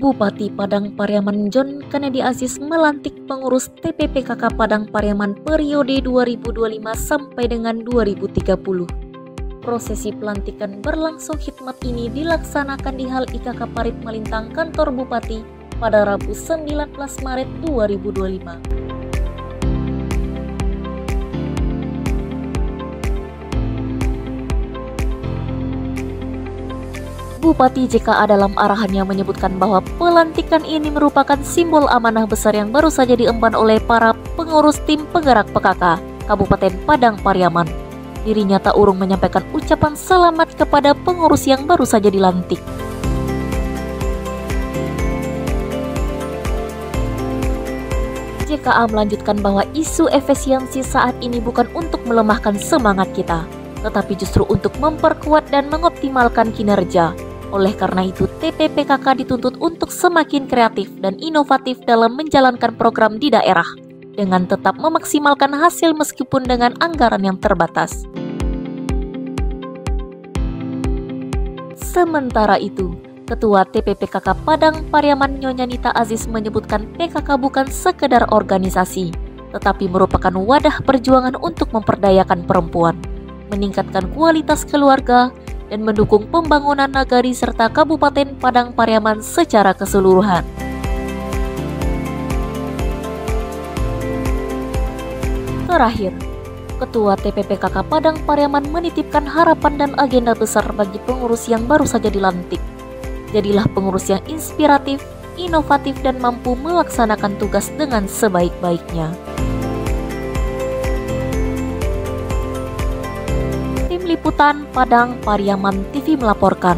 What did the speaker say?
Bupati Padang Pariaman John Kennedy Aziz melantik pengurus TPPKK Padang Pariaman periode 2025 sampai dengan 2030. Prosesi pelantikan berlangsung khidmat ini dilaksanakan di Hal IKK Parit Malintang kantor Bupati pada Rabu 19 Maret 2025. Bupati JKA dalam arahannya menyebutkan bahwa pelantikan ini merupakan simbol amanah besar yang baru saja diemban oleh para pengurus tim penggerak PKK Kabupaten Padang Pariaman. Dirinya tak urung menyampaikan ucapan selamat kepada pengurus yang baru saja dilantik. JKA melanjutkan bahwa isu efisiensi saat ini bukan untuk melemahkan semangat kita, tetapi justru untuk memperkuat dan mengoptimalkan kinerja. Oleh karena itu, TPPKK dituntut untuk semakin kreatif dan inovatif dalam menjalankan program di daerah, dengan tetap memaksimalkan hasil meskipun dengan anggaran yang terbatas. Sementara itu, Ketua TPPKK Padang Pariaman Nyonya Nita Aziz menyebutkan PKK bukan sekedar organisasi, tetapi merupakan wadah perjuangan untuk memperdayakan perempuan, meningkatkan kualitas keluarga, dan mendukung pembangunan nagari serta Kabupaten Padang Pariaman secara keseluruhan. Terakhir, Ketua TPPKK Padang Pariaman menitipkan harapan dan agenda besar bagi pengurus yang baru saja dilantik. Jadilah pengurus yang inspiratif, inovatif, dan mampu melaksanakan tugas dengan sebaik-baiknya. Tim Liputan Padang Pariaman TV melaporkan.